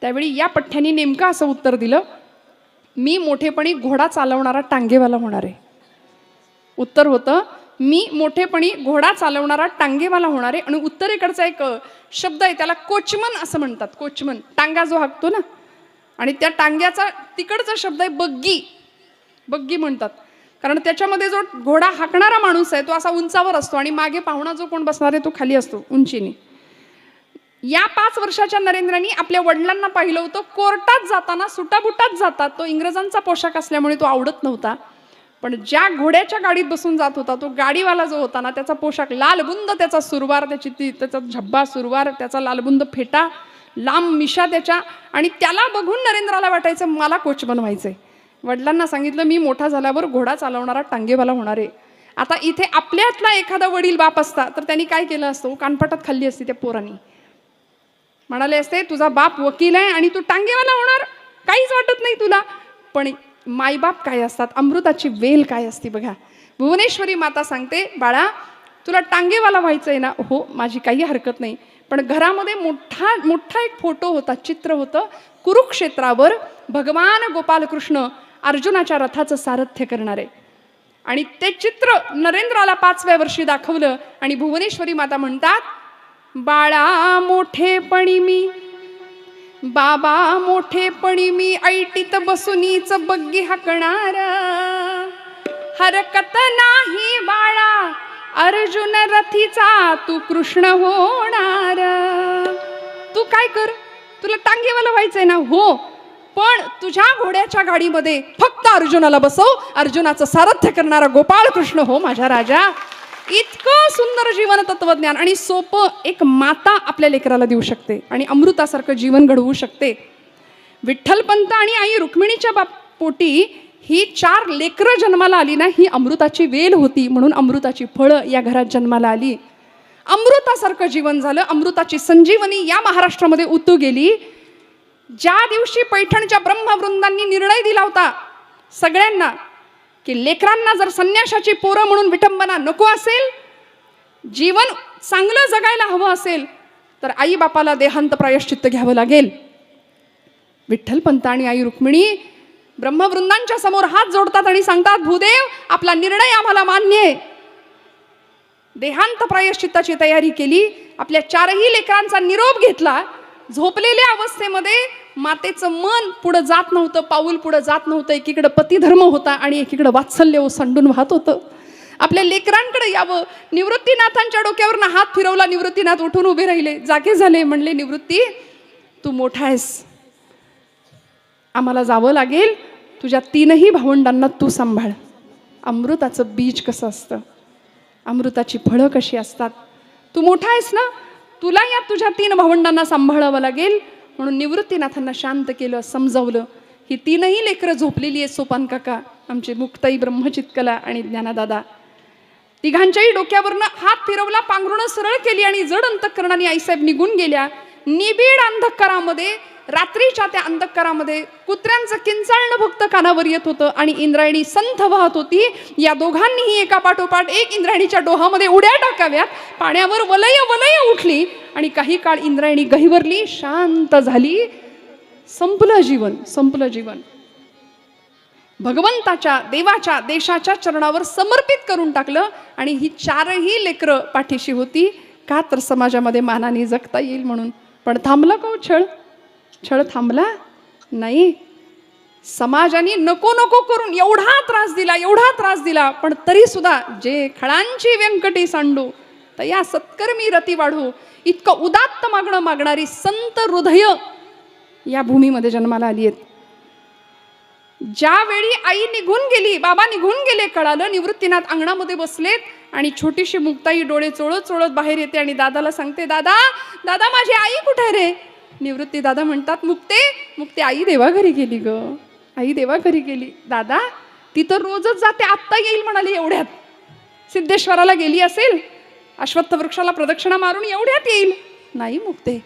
त्यावेळी या पठ्ठ्याने नेमकं असं उत्तर दिलं, मी मोठेपणी घोडा चालवणारा टांगेवाला होणार आहे. उत्तर होतं, मी मोठेपणी घोडा चालवणारा टांगेवाला होणार आहे. आणि उत्तरेकडचा एक शब्द आहे, त्याला कोचमन असं म्हणतात. कोचमन, टांगा जो हाकतो ना, आणि त्या टांग्याचा तिकडचा शब्द आहे बग्गी. बग्गी म्हणतात, कारण त्याच्यामध्ये जो घोडा हाकणारा माणूस आहे तो असा उंचावर असतो आणि मागे पाहुणा जो कोण बसणार आहे तो खाली असतो उंचीने. या 5 वर्षाच्या नरेंद्रांनी आपल्या वडिलांना पाहिलं होतं कोर्टात जाताना सुटाबुटात जातात. तो इंग्रजांचा पोशाख असल्यामुळे तो आवडत नव्हता, पण ज्या घोड्याच्या गाडीत बसून जात होता तो गाडीवाला जो होता ना, त्याचा पोशाख लालबुंद, त्याचा सुरवार, त्याचा झब्बा सुरवार, त्याचा लालबुंद फेटा, लांब मिशा त्याच्या, आणि त्याला बघून नरेंद्राला वाटायचं मला कोच बनवायचंय. वडिलांना सांगितलं मी मोठा झाल्यावर घोडा चालवणारा टांगेवाला होणार आहे. आता इथे आपल्यातला एखादा वडील बाप असता तर त्यांनी काय केलं असतं? कानपटात खाल्ली असती त्या पोरांनी. म्हणाले असते तुझा बाप वकील आहे आणि तू टांगेवाला होणार, काहीच वाटत नाही तुला. पण मायबाप काय असतात, अमृताची वेल काय असते बघा. भुवनेश्वरी माता सांगते, बाळा तुला टांगेवाला व्हायचं आहे ना? हो, माझी काही हरकत नाही. पण घरामध्ये मोठा एक फोटो होता, चित्र होतं. कुरुक्षेत्रावर भगवान गोपालकृष्ण अर्जुनाच्या रथाचं सारथ्य करणारे, आणि ते चित्र नरेंद्राला 5व्या वर्षी दाखवलं. आणि भुवनेश्वरी माता म्हणतात, बाळा मोठेपणी मी, बाबा मोठेपणी मी, ऐटीत बसूनीच बग्गी हाकणार, हरकत नाही बाळा अर्जुन रथीचा तू कृष्ण होणार. तू काय कर, तुला टांगेवाला व्हायचंय ना? हो, पण तुझ्या घोड्याच्या गाडीमध्ये फक्त अर्जुनाला बसव, अर्जुनाचं सारथ्य करणारा गोपाळ कृष्ण हो माझ्या राजा. इतकं सुंदर जीवन तत्वज्ञान आणि सोपं एक माता आपल्या लेकराला देऊ शकते आणि अमृतासारखं जीवन घडवू शकते. विठ्ठलपंत आणि आई रुक्मिणीच्या पोटी ही 4 लेकरं जन्माला आली ना, ही अमृताची वेल होती, म्हणून अमृताची फळं या घरात जन्माला आली. अमृतासारखं जीवन झालं, अमृताची संजीवनी या महाराष्ट्रामध्ये उतू गेली. ज्या दिवशी पैठणच्या ब्रह्मवृंदांनी निर्णय दिला होता सगळ्यांना की लेकरांना जर संन्याशाची पोरं म्हणून विटंबना नको असेल, जीवन चांगलं जगायला हवं असेल, तर आई बापाला देहांत प्रायश्चित्त घ्यावं लागेल. विठ्ठलपंत आणि आई रुक्मिणी ब्रह्मवृंदांच्या समोर हात जोडतात आणि सांगतात, भूदेव आपला निर्णय आम्हाला मान्य आहे. देहांत प्रायश्चित्ताची तयारी केली. आपल्या 4ही लेकरांचा निरोप घेतला. झोपलेल्या अवस्थेमध्ये मातेचं मन पुढं जात नव्हतं, पाऊल पुढं जात नव्हतं. एकीकडे पतिधर्म होता आणि एकीकडे वात्सल्य ओसंडून वाहत होतं. आपल्या लेकरांकडे यावं. निवृत्तीनाथांच्या डोक्यावरनं हात फिरवला. निवृत्तीनाथ उठून उभे राहिले, जागे झाले. म्हणले, निवृत्ती तू मोठा आहेस, आम्हाला जावं लागेल. तुझ्या 3ही भावंडांना तू सांभाळ. अमृताचं बीज कसं असतं, अमृताची फळं कशी असतात. तू मोठा आहेस ना, तुला या तुझ्या 3 भावंडांना सांभाळावं लागेल. म्हणून निवृत्तीनाथांना शांत केलं, समजावलं. ही 3ही लेकरं झोपलेली आहेत, सोपान काका, आमचे मुक्ताई, ब्रह्मचितकला आणि ज्ञानदादा. तिघांच्याही डोक्यावरनं हात फिरवला, पांघरुणं सरळ केली आणि जड अंतःकरणाने आईसाहेब निघून गेल्या. निबिड अंधकारामध्ये, रात्रीच्या त्या अंधकारामध्ये कुत्र्यांचं किंचाळणं फक्त कानावर येत होतं आणि इंद्रायणी संथ वाहत होती. या दोघांनीही एका पाठोपाठ एक इंद्रायणीच्या डोहामध्ये उड्या टाकाव्यात. पाण्यावर वलय वलय उठली आणि काही काळ इंद्रायणी गहिवरली, शांत झाली. संपलं जीवन, संपलं जीवन. भगवंताच्या, देवाच्या, देशाच्या चरणावर समर्पित करून टाकलं. आणि ही 4ही लेकरं पाठीशी होती, का तर समाजामध्ये मानाने जगता येईल म्हणून. पण थांबला का छळ? छळ थांबला नाही. समाजाने नको नको करून एवढा त्रास दिला, एवढा त्रास दिला. पण तरी सुद्धा जे खळांची व्यंकटी सांडू तया सत्कर्मी रती वाढू, इतकं उदात्त मागणं मागणारी संत हृदय या भूमीमध्ये जन्माला आली आहेत. ज्यावेळी आई निघून गेली, बाबा निघून गेले कळालं, निवृत्तीनाथ अंगणामध्ये बसलेत आणि छोटीशी मुक्ताई डोळे चोळत चोळत बाहेर येते आणि दादाला सांगते, दादा दादा माझी आई कुठे रे? निवृत्ती दादा म्हणतात, मुक्ते मुक्ते आई देवाघरी गेली ग, आई देवाघरी गेली. दादा ती तर रोजच जाते, आत्ता येईल म्हणाली एवढ्यात. सिद्धेश्वराला गेली असेल, अश्वत्थ वृक्षाला प्रदक्षिणा मारून एवढ्यात येईल. नाही मुक्ते,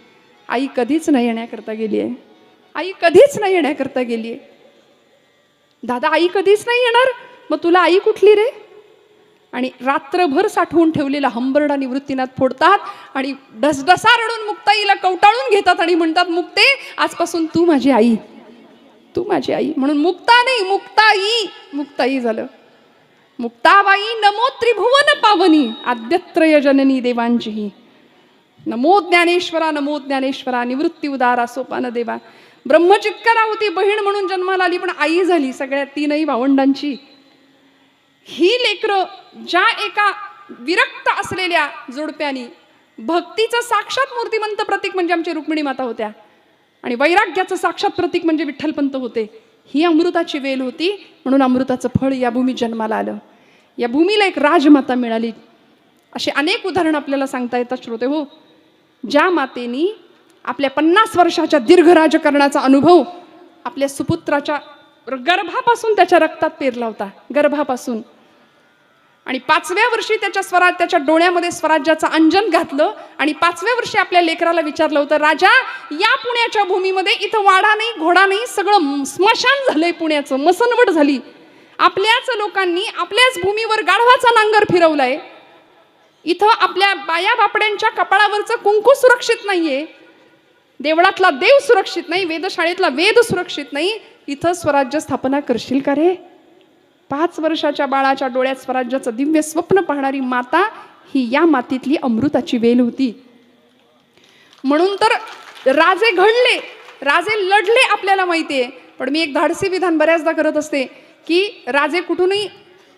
आई कधीच नाही येण्याकरता गेली आहे, आई कधीच नाही येण्याकरता गेली आहे. दादा आई कधीच नाही येणार, मग तुला आई कुठली रे? आणि रात्रभर साठवून ठेवलेला हंबरडा निवृत्तीनाथ फोडतात आणि डसडसा रडून मुक्ताईला कवटाळून घेतात आणि म्हणतात, मुक्ते आजपासून तू माझी आई, तू माझी आई. म्हणून मुक्ता नाही मुक्ताई, मुक्ताई झालं. मुक्ताबाई नमो त्रिभुवन पावनी, आद्यत्रय जननी देवांचीही. नमो ज्ञानेश्वरा, नमो ज्ञानेश्वरा, निवृत्ती उदारा सोपान देवा. ब्रह्मचितकला होती, बहीण म्हणून जन्माला आली, पण आई झाली सगळ्या 3ही भावंडांची. ही लेकरं ज्या एका विरक्त असलेल्या जोडप्यानी, भक्तीचं साक्षात मूर्तिमंत प्रतीक म्हणजे आमची रुक्मिणी माता होत्या आणि वैराग्याचं साक्षात प्रतीक म्हणजे विठ्ठलपंत होते. ही अमृताची वेल होती, म्हणून अमृताचं फळ या भूमीत जन्माला आलं. या भूमीला एक राजमाता मिळाली. असे अनेक उदाहरण आपल्याला सांगता येतात श्रोते हो. ज्या मातेनी आपल्या 50 वर्षाच्या दीर्घ राजकारणाचा अनुभव आपल्या सुपुत्राच्या गर्भापासून त्याच्या रक्तात पेरला होता, गर्भापासून. आणि 5व्या वर्षी त्याच्या डोळ्यामध्ये स्वराज्याचं अंजन घातलं आणि 5व्या वर्षी आपल्या लेकराला विचारलं होतं, राजा या पुण्याच्या भूमीमध्ये इथं वाडा नाही, घोडा नाही, सगळं स्मशान झालंय, पुण्याचं मसनवट झाली. आपल्याच लोकांनी आपल्याच भूमीवर गाढवाचा नांगर फिरवलाय. इथं आपल्या बाया बापड्यांच्या कपाळावरचं कुंकू सुरक्षित नाहीये, देवळातला देव सुरक्षित नाही, वेदशाळेतला वेद सुरक्षित नाही. इथं स्वराज्य स्थापना करशील का रे? 5 वर्षाच्या बाळाच्या डोळ्यात स्वराज्याचं दिव्य स्वप्न पाहणारी माता ही या मातीतली अमृताची वेल होती. म्हणून तर राजे घडले, राजे लढले आपल्याला माहितीये. पण मी एक धाडसी विधान बऱ्याचदा करत असते की राजे कुठूनही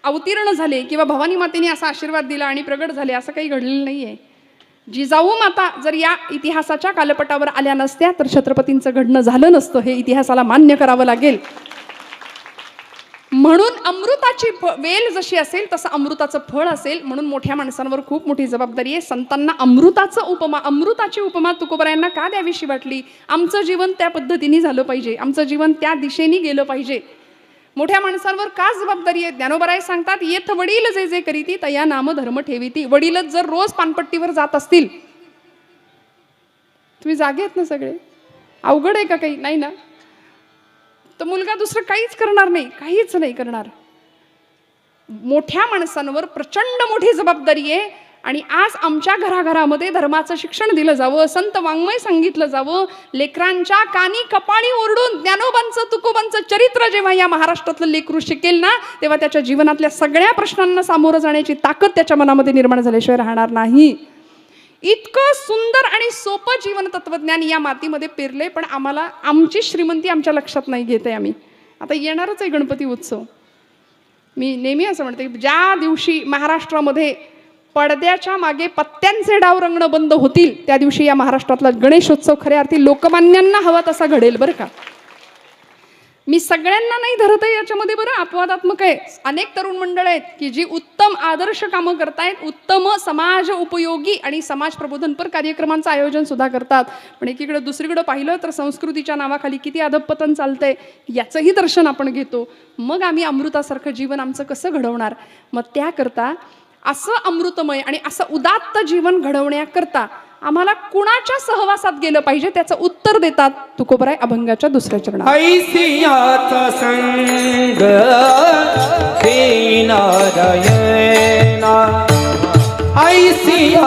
अवतीर्ण झाले किंवा भवानी मातेने असा आशीर्वाद दिला आणि प्रगट झाले असं काही घडलेलं नाहीये. जिजाऊ माता जर या इतिहासाच्या कालपटावर आल्या नसत्या तर छत्रपतींचं घडणं झालं नसतं, हे इतिहासाला मान्य करावं लागेल. म्हणून अमृताची वेल जशी असेल तसं अमृताचं फळ असेल. म्हणून मोठ्या माणसांवर खूप मोठी जबाबदारी आहे. संतांना अमृताची उपमा तुकोबरायांना का द्यावीशी वाटली? आमचं जीवन त्या पद्धतीने झालं पाहिजे, आमचं जीवन त्या दिशेने गेलं पाहिजे. मोठ्या माणसांवर का जबाबदारी आहे? ज्ञानोबराय सांगतात, येथ वडील जे जे करीती तया नाम धर्म ठेवीती. वडीलच जर रोज पानपट्टीवर जात असतील, तुम्ही जागे आहेत ना सगळे? अवघड आहे का काही? नाही ना. तर मुलगा दुसरं काहीच करणार नाही, काहीच नाही करणार. मोठ्या माणसांवर प्रचंड मोठी जबाबदारी आहे. आणि आज आमच्या घराघरामध्ये धर्माचं शिक्षण दिलं जावं, संत वाङ्मय सांगितलं जावं. लेकरांच्या कानी कपाळी ओरडून ज्ञानोबांचं तुकोबांचं चरित्र जेव्हा या महाराष्ट्रातलं लेकरू शिकेल ना, तेव्हा त्याच्या जीवनातल्या सगळ्या प्रश्नांना सामोरं जाण्याची ताकद त्याच्या मनामध्ये निर्माण झाल्याशिवाय राहणार नाही. इतकं सुंदर आणि सोपं जीवन तत्वज्ञान या मातीमध्ये पेरले. पण आम्हाला आमची श्रीमंती आमच्या लक्षात नाही घेते आम्ही. आता येणारच आहे गणपती उत्सव. मी नेहमी असं म्हणते, ज्या दिवशी महाराष्ट्रामध्ये पडद्याच्या मागे पत्त्यांचे डाव रंगणं बंद होतील त्या दिवशी या महाराष्ट्रातला गणेशोत्सव खऱ्या अर्थी लोकमान्यांना हवा तसा घडेल बरं का. मी सगळ्यांना नाही धरत आहे याच्यामध्ये, बरं अपवादात्मक आहे. अनेक तरुण मंडळ आहेत की जी उत्तम आदर्श कामं करतायत, उत्तम समाज उपयोगी आणि समाज प्रबोधनपर कार्यक्रमांचं आयोजन सुद्धा करतात. पण एकीकडे दुसरीकडे पाहिलं तर संस्कृतीच्या नावाखाली किती अधपतन चालतंय याचंही दर्शन आपण घेतो. मग आम्ही अमृतासारखं जीवन आमचं कसं घडवणार? मग त्याकरता असं अमृतमय आणि असं उदात्त जीवन घडवण्याकरता आम्हाला कुणाच्या सहवासात गेलं पाहिजे त्याचं उत्तर देतात तुकोबराय अभंगाच्या दुसऱ्या चरणात. ऐसियाचा संग श्री नारायणा, ऐसिया